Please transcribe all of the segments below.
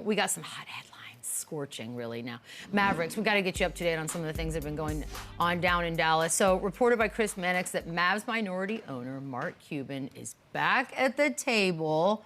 we got some hot headlines. Scorching, really, now. Mavericks, we got to get you up to date on some of the things that have been going on down in Dallas. So, reported by Chris Mannix that Mavs minority owner Mark Cuban is back at the table,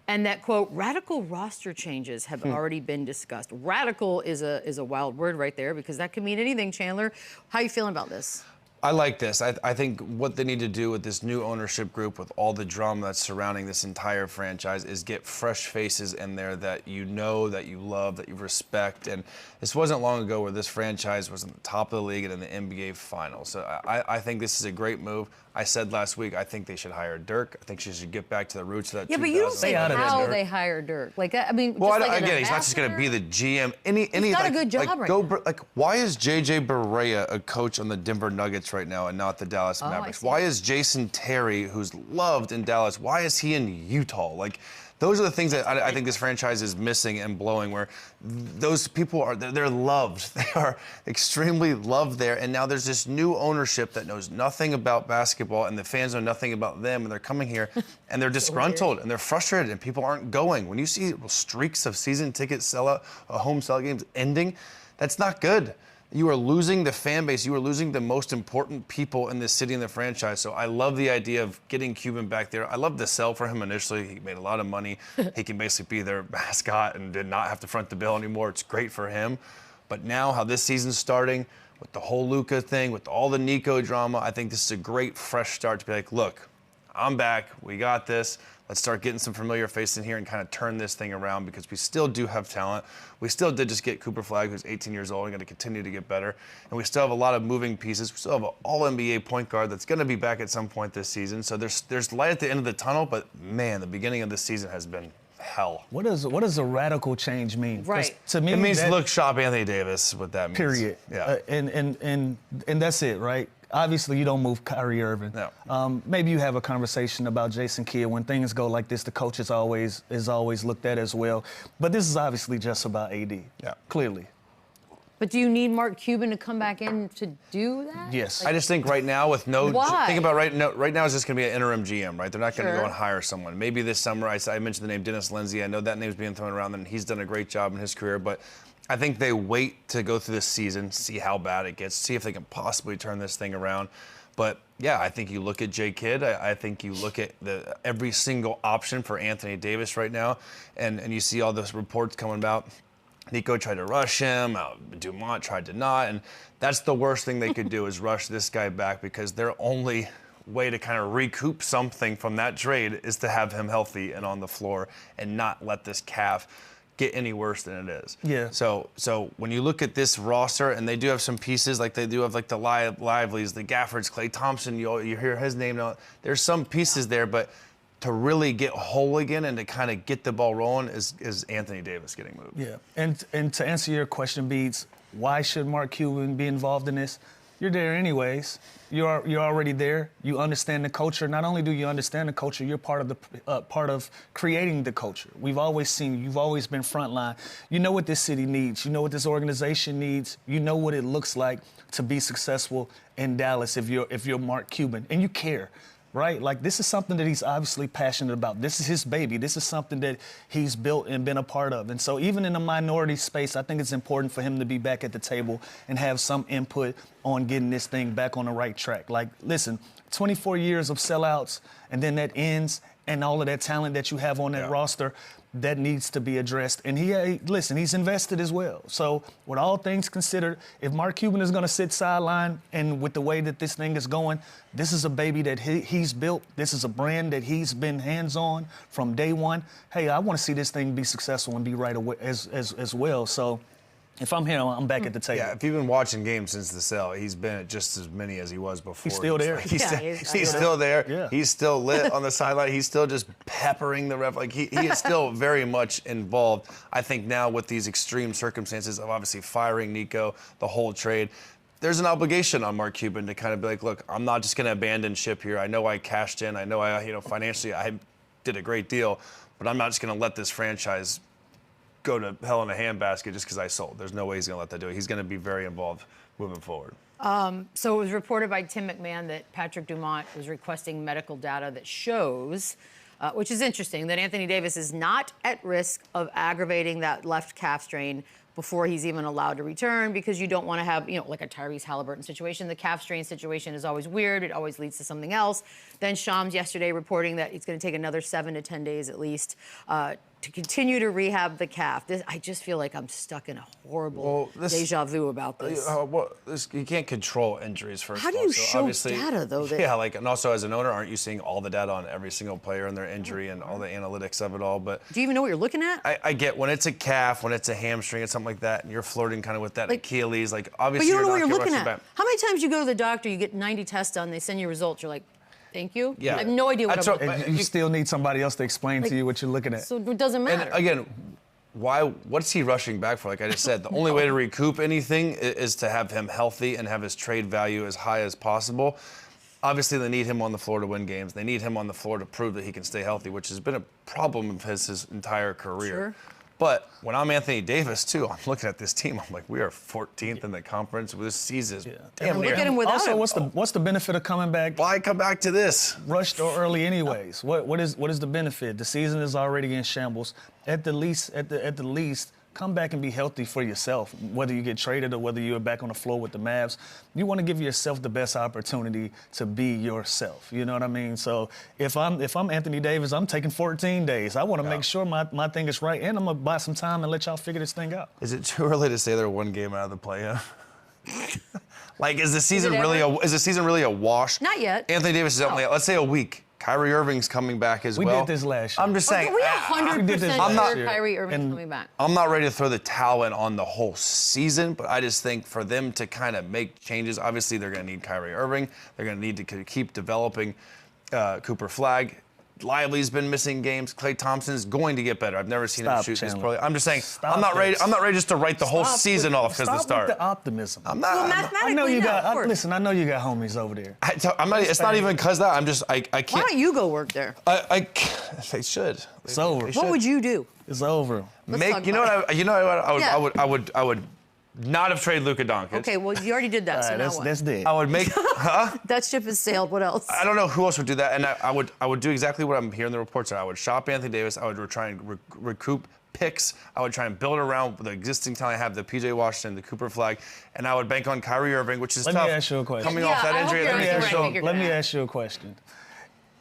and that, quote, radical roster changes have already been discussed. Radical is a wild word right there, because that could mean anything, Chandler. How are you feeling about this? I like this. I think what they need to do with this new ownership group, with all the drama that's surrounding this entire franchise, is get fresh faces in there that you know, that you love, that you respect. And this wasn't long ago where this franchise was in the top of the league and in the NBA Finals. So I think this is a great move. I said last week, I think they should hire Dirk. I think she should get back to the roots of that. Yeah, but you don't say how they hire Dirk. Like, I mean, well, just like again, he's not just going to be the GM. He's got a good job right now. Like, why is JJ Barea a coach on the Denver Nuggets right now and not the Dallas Mavericks? Why is Jason Terry, who's loved in Dallas, why is he in Utah? Like, those are the things that I think this franchise is missing and blowing, where those people they're loved. They are extremely loved there. And now there's this new ownership that knows nothing about basketball, and the fans know nothing about them, and they're coming here and they're disgruntled and they're frustrated, and people aren't going. When you see streaks of season ticket sellout, home sellout games ending, that's not good. You are losing the fan base. You are losing the most important people in this city and the franchise. So I love the idea of getting Cuban back there. I love the sell for him initially. He made a lot of money. He can basically be their mascot and did not have to front the bill anymore. It's great for him. But now how this season's starting, with the whole Luka thing, with all the Nico drama, I think this is a great fresh start to be like, look, I'm back. We got this. Let's start getting some familiar faces in here and kind of turn this thing around, because we still do have talent. We still did just get Cooper Flagg, who's 18 years old and going to continue to get better. And we still have a lot of moving pieces. We still have an all-NBA point guard that's going to be back at some point this season. So there's light at the end of the tunnel, but, man, the beginning of this season has been hell. What does a radical change mean? Right. To me, it means look, shop Anthony Davis, what that means. Period. Yeah. And that's it, right? Obviously, you don't move Kyrie Irving. No. Maybe you have a conversation about Jason Kidd. When things go like this, the coach is always looked at as well. But this is obviously just about AD. Yeah. Clearly. But do you need Mark Cuban to come back in to do that? Yes. I just think right now with no... Why? Think about right now it's just going to be an interim GM, right? They're not going to Sure. go and hire someone. Maybe this summer, I mentioned the name Dennis Lindsey. I know that name's being thrown around, and he's done a great job in his career, but I think they wait to go through this season, see how bad it gets, see if they can possibly turn this thing around. But, yeah, I think you look at J. Kidd. I think you look at every single option for Anthony Davis right now, and you see all those reports coming about. Nico tried to rush him. Dumont tried to not. And that's the worst thing they could do, is rush this guy back, because their only way to kind of recoup something from that trade is to have him healthy and on the floor and not let this calf get any worse than it is. Yeah. So when you look at this roster, and they do have some pieces, like they do have like the Liveleys, the Gaffords, Klay Thompson, you hear his name now. There's some pieces there, but to really get whole again and to kind of get the ball rolling is Anthony Davis getting moved. Yeah. And to answer your question, Beads, why should Mark Cuban be involved in this? You're there anyways. You're already there. You understand the culture. Not only do you understand the culture, you're part of creating the culture. We've always seen you. You've always been frontline. You know what this city needs. You know what this organization needs. You know what it looks like to be successful in Dallas if you're Mark Cuban, and you care. Right? Like, this is something that he's obviously passionate about. This is his baby. This is something that he's built and been a part of. And so even in the minority space, I think it's important for him to be back at the table and have some input on getting this thing back on the right track. Like, listen, 24 years of sellouts, and then that ends, and all of that talent that you have on that roster, that needs to be addressed. And he's invested as well. So with all things considered, if Mark Cuban is going to sit sideline, and with the way that this thing is going, this is a baby that he's built. This is a brand that he's been hands-on from day one. Hey, I want to see this thing be successful and be right away as well. So if I'm here, I'm back at the table. Yeah, if you've been watching games since the sale, he's been at just as many as he was before. He's still there. He's still there. Yeah. He's still lit on the sideline. He's still just peppering the ref. Like, he is still very much involved. I think now with these extreme circumstances of obviously firing Nico, the whole trade, there's an obligation on Mark Cuban to kind of be like, look, I'm not just going to abandon ship here. I know I cashed in. I know financially I did a great deal, but I'm not just going to let this franchise go to hell in a handbasket just because I sold. There's no way he's going to let that do it. He's going to be very involved moving forward. So it was reported by Tim McMahon that Patrick Dumont was requesting medical data that shows which is interesting that Anthony Davis is not at risk of aggravating that left calf strain before he's even allowed to return, because you don't want to have, like a Tyrese Halliburton situation. The calf strain situation is always weird. It always leads to something else. Then Shams yesterday reporting that it's going to take another 7 to 10 days at least to continue to rehab the calf. I just feel like I'm stuck in a horrible deja vu about this. You can't control injuries, first How of all. do you So show data, though? Yeah, and also as an owner, aren't you seeing all the data on every single player and their injury and all the analytics of it all? But do you even know what you're looking at? I get when it's a calf, when it's a hamstring, and something like that, and you're flirting kind of with that Achilles, obviously. But you don't know what you're not looking rushing at. back. How many times you go to the doctor, you get 90 tests done, they send you results, you're like, thank you? Yeah. I have no idea what I'm looking at. You still need somebody else to explain to you what you're looking at. So it doesn't matter. And again, what's he rushing back for? Like I just said, the only way to recoup anything is to have him healthy and have his trade value as high as possible. Obviously, they need him on the floor to win games. They need him on the floor to prove that he can stay healthy, which has been a problem of his entire career. Sure. But when I'm Anthony Davis, too, I'm looking at this team. I'm like, we are 14th in the conference. This season is damn Look near. at him without Also, him. what's the benefit of coming back Why come back to this? rushed or early anyways? What is the benefit? The season is already in shambles. At the least, come back and be healthy for yourself. Whether you get traded or whether you're back on the floor with the Mavs, you want to give yourself the best opportunity to be yourself. You know what I mean? So if I'm Anthony Davis, I'm taking 14 days. I want to make sure my thing is right, and I'm gonna buy some time and let y'all figure this thing out. Is it too early to say they're one game out of the play-in? Is the season really a wash? Not yet. Anthony Davis is only, let's say, a week. Kyrie Irving's coming back as well. We did this last year. I'm just saying. Are we 100% sure year. Kyrie Irving's coming back? I'm not ready to throw the towel in on the whole season, but I just think for them to kind of make changes, obviously they're going to need Kyrie Irving. They're going to need to keep developing Cooper Flagg. Lively's been missing games. Klay Thompson's going to get better. I've never seen him shoot this poorly. I'm just saying, I'm not ready just to write the whole season off because the start. Stop with the optimism. I'm not. Well, mathematically, I know you got. of course. Listen, I know you got homies over there. I'm not. It's not even because that. I'm just. I can't. Why don't you go work there? They should. It's over. What would you do? It's over. Talk about it. I would not have traded Luka Doncic. Okay, well, you already did that, so now what? That's dead. I would make. That ship has sailed. What else? I don't know who else would do that, and I would do exactly what I'm hearing in the reports. I would shop Anthony Davis. I would try and recoup picks. I would try and build around the existing talent I have, the PJ Washington, the Cooper Flagg, and I would bank on Kyrie Irving, which is tough. Let me ask you a question. Coming off that injury, Let me ask you a question.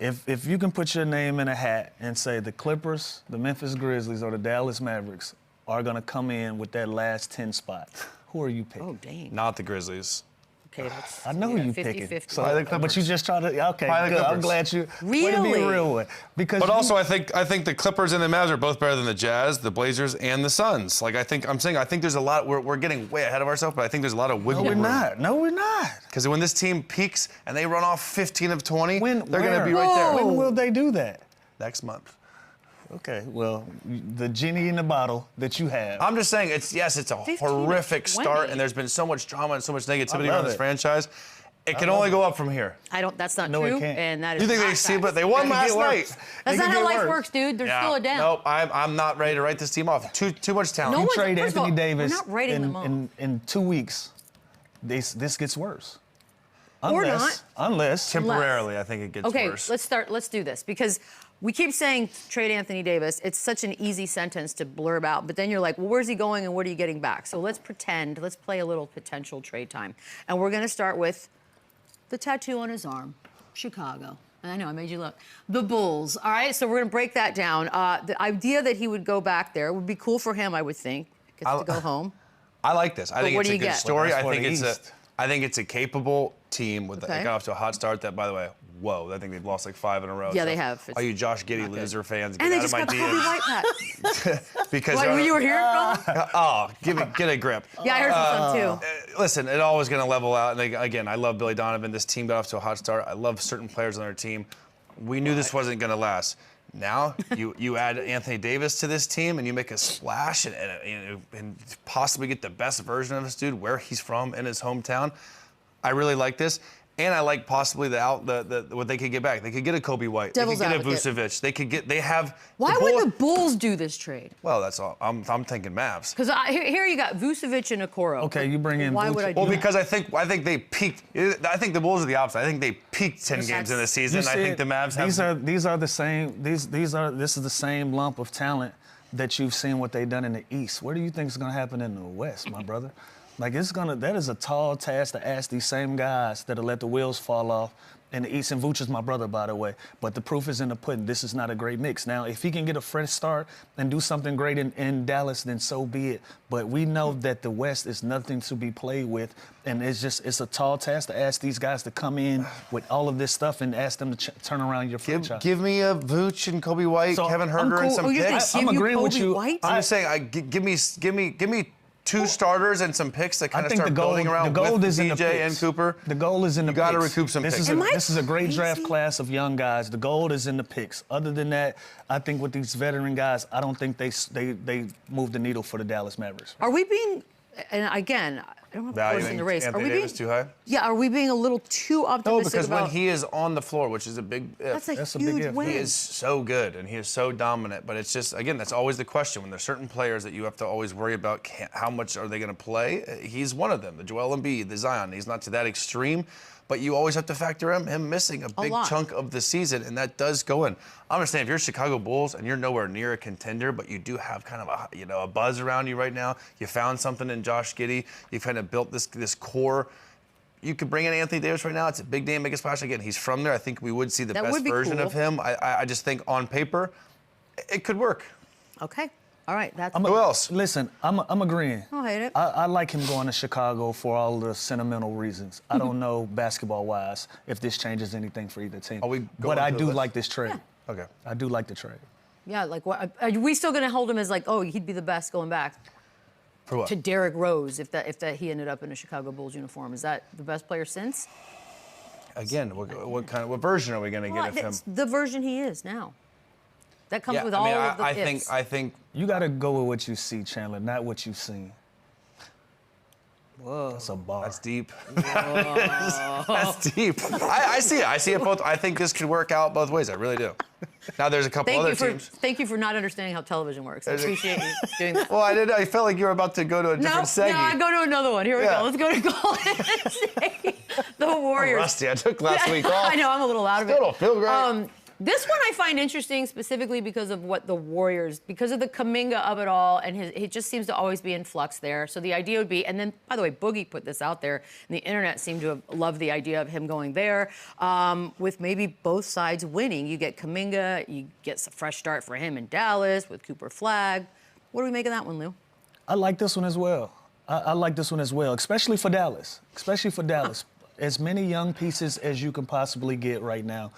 If you can put your name in a hat and say the Clippers, the Memphis Grizzlies, or the Dallas Mavericks are going to come in with that last 10 spot, who are you picking? Oh, dang. not the Grizzlies. Okay, that's, I know who you 50, picking. 50. So, but you just try to. Okay, Probably the good. I'm Clippers. glad you. Really? Way to be a real one. Because But also, I think the Clippers and the Mavs are both better than the Jazz, the Blazers, and the Suns. I think there's a lot. We're getting way ahead of ourselves, but I think there's a lot of wiggle room. No, we're not. Because when this team peaks and they run off 15 of 20, they're going to be where? right there. When will they do that? Next month. Okay, well, the genie in the bottle that you have. I'm just saying, it's a 15 horrific to start, 20. and there's been so much drama and so much negativity I love around this it. franchise. It can only go up from here. That's not No, it true, can't. and that is You think not they see, facts. but they won last night. That's It not can how get life worse. works, dude. There's still a down. Nope, I'm not ready to write this team off. Too much talent. No You one's- trade first of all, Anthony we're Davis not writing them off. in 2 weeks. This gets worse. Or not. Unless. Temporarily, I think it gets Okay, worse. let's do this, because we keep saying trade Anthony Davis. It's such an easy sentence to blurb out, but then you're like, well, where's he going and what are you getting back? So let's play a little potential trade time. And we're going to start with the tattoo on his arm, Chicago. I know, I made you look. The Bulls, all right? So we're going to break that down. The idea that he would go back there would be cool for him, I would think. Gets to go home. I like this. I think what it's do a you good get? story. Well, I that's think for it's the a East. I think it's a capable team with Okay. they got off to a hot start that, by the way, whoa, I think they've lost 5 in a row. Yeah, So they have. All you Josh Giddey loser fans, get And they out of just my got Kobe DMs. White back. Because What, were you were here, brother? get a grip. Yeah, I heard from some too. Listen, it always going to level out. And again, I love Billy Donovan. This team got off to a hot start. I love certain players on their team. We knew this wasn't going to last. Now you add Anthony Davis to this team and you make a splash and possibly get the best version of this dude where he's from in his hometown. I really like this. And I like possibly what they could get back. They could get a Kobe White. Devil's they could get advocate. a Vucevic. They have. Why would the Bulls do this trade? Well, that's all. I'm thinking Mavs. Because here you got Vucevic and Okoro. Okay, you bring in. Why would I do Well, that? because I think they peaked. I think the Bulls are the opposite. I think they peaked 10 games in the season. I think the Mavs have. These are the same. This is the same lump of talent that you've seen what they've done in the East. What do you think is going to happen in the West, my brother? Like that is a tall task to ask these same guys that'll let the wheels fall off in the East. And Vooch is my brother, by the way. But the proof is in the pudding. This is not a great mix. Now, if he can get a fresh start and do something great in Dallas, then so be it. But we know that the West is nothing to be played with. And it's a tall task to ask these guys to come in with all of this stuff and ask them to turn around your franchise. Give me a Vooch and Kobe White, Kevin Huerter, and some picks. I'm agreeing with you. White? I'm just saying, give me 2 starters and some picks that kind of start building around with DJ and Cooper. The goal is in the picks. You got to recoup some picks. This is a great draft class of young guys. The goal is in the picks. Other than that, I think with these veteran guys, I don't think they move the needle for the Dallas Mavericks. Are we being, and again, I don't have to force in the race. Anthony Davis too high? Yeah, are we being a little too optimistic No, because about? when he is on the floor, which is a big if. That's a big huge if. win. He is so good and he is so dominant, but it's just, again, that's always the question. When there's certain players that you have to always worry about how much are they going to play, he's one of them. The Joel Embiid, the Zion, he's not to that extreme, but you always have to factor him missing a big chunk of the season, and that does go in. I understand if you're Chicago Bulls and you're nowhere near a contender, but you do have kind of a buzz around you right now. You found something in Josh Giddey. You've kind of built this core. You could bring in Anthony Davis right now. It's a big name, big splash. Again, he's from there. I think we would see the best version of him. I just think on paper, it could work. Okay. All right. Who else? Listen, I'm agreeing. I don't hate it. I like him going to Chicago for all the sentimental reasons. I don't know basketball-wise if this changes anything for either team. But I do like this trade. Yeah. Okay. I do like the trade. Yeah, like what? Are we still going to hold him as like, oh, he'd be the best going back? For what? To Derrick Rose, if he ended up in a Chicago Bulls uniform, is that the best player since? Again, what version are we going to get of him? The version he is now. That comes with I mean, all of the ifs. I think you got to go with what you see, Chandler, not what you've seen. Whoa. That's a bar. That's deep. That's deep. I see it. I see it both. I think this could work out both ways. I really do. Now there's a couple other teams. Thank you for not understanding how television works. I appreciate you doing that. Well, I felt like you were about to go to a different segment. No, I go to another one. Here we go. Let's go to Golden State. The Warriors. I'm rusty. I took last week off. I know. I'm a little out of it. Still don't feel great. This one I find interesting specifically because of what the Warriors, because of the Kuminga of it all, and he just seems to always be in flux there. So the idea would be, and then, by the way, Boogie put this out there, and the internet seemed to have loved the idea of him going there, with maybe both sides winning. You get Kuminga, you get a fresh start for him in Dallas with Cooper Flag. What do we make of that one, Lou? I like this one as well. I like this one as well, especially for Dallas. As many young pieces as you can possibly get right now.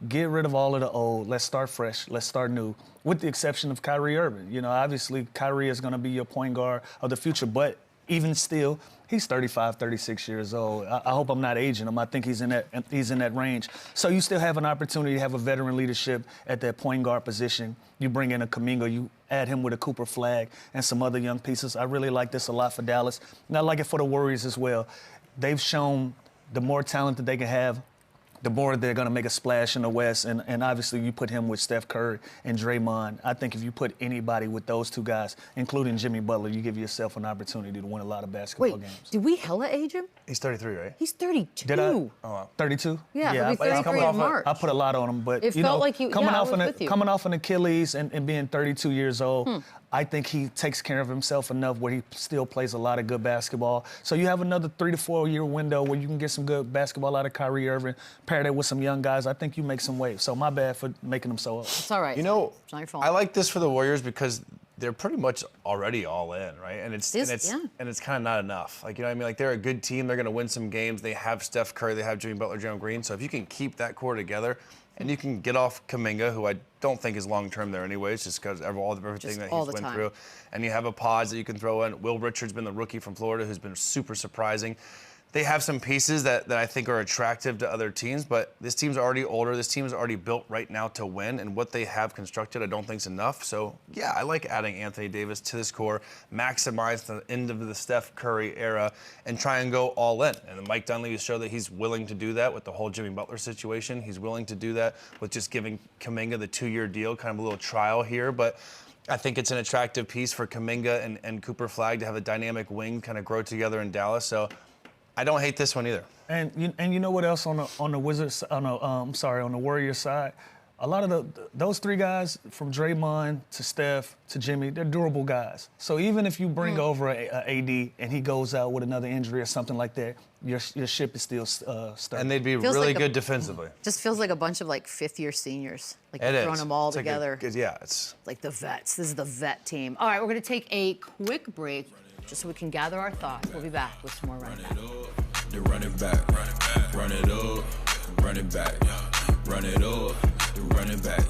Get rid of all of the old. Let's start fresh. Let's start new, with the exception of Kyrie Irving. You know, obviously, Kyrie is going to be your point guard of the future, but even still, he's 35, 36 years old. I hope I'm not aging him. I think he's in that range. So you still have an opportunity to have a veteran leadership at that point guard position. You bring in a Kuminga, you add him with a Cooper Flag and some other young pieces. I really like this a lot for Dallas, and I like it for the Warriors as well. They've shown the more talent that they can have, the more they're going to make a splash in the West. And obviously you put him with Steph Curry and Draymond. I think if you put anybody with those two guys, including Jimmy Butler, you give yourself an opportunity to win a lot of basketball games. Did we hella age him? He's 33, right? He's 32. Did I? Oh, wow. 32? Yeah, he'll be 33 in March. I put a lot on him, but it felt like you, coming off off an Achilles and being 32 years old, I think he takes care of himself enough where he still plays a lot of good basketball. So you have another 3 to 4 year window where you can get some good basketball out of Kyrie Irving, pair that with some young guys. I think you make some waves. So my bad for making them so old. It's all right. You know, it's not your fault. I like this for the Warriors because they're pretty much already all in, right? And it's kind of not enough. Like, you know what I mean? Like, they're a good team. They're going to win some games. They have Steph Curry. They have Jimmy Butler, Jalen Green. So if you can keep that core together, and you can get off Kuminga, who I don't think is everything that he's went through. And you have a Pods that you can throw in. Will Richard's been the rookie from Florida who's been super surprising. they have some pieces that I think are attractive to other teams, but this team's already older. This team is already built right now to win, and what they have constructed I don't think is enough. So, yeah, I like adding Anthony Davis to this core, maximize the end of the Steph Curry era, and try and go all in. And Mike Dunleavy has shown that he's willing to do that with the whole Jimmy Butler situation. He's willing to do that with just giving Kuminga the 2-year deal, kind of a little trial here. But I think it's an attractive piece for Kuminga and Cooper Flagg to have a dynamic wing kind of grow together in Dallas. So I don't hate this one either. And you know what else on the Wizards on the Warriors side? A lot of those three guys, from Draymond to Steph to Jimmy, they're durable guys. So even if you bring over a AD and he goes out with another injury or something like that, your ship is still stuck. And they'd be really good defensively. Just feels like a bunch of like fifth-year seniors, like It throwing is. them all It's like together. it's Like the vets. This is the vet team. All right, we're going to take a quick break just so we can gather our thoughts. We'll be back with some more Running Back. The running back, run it up, run it back, run it up, the running back.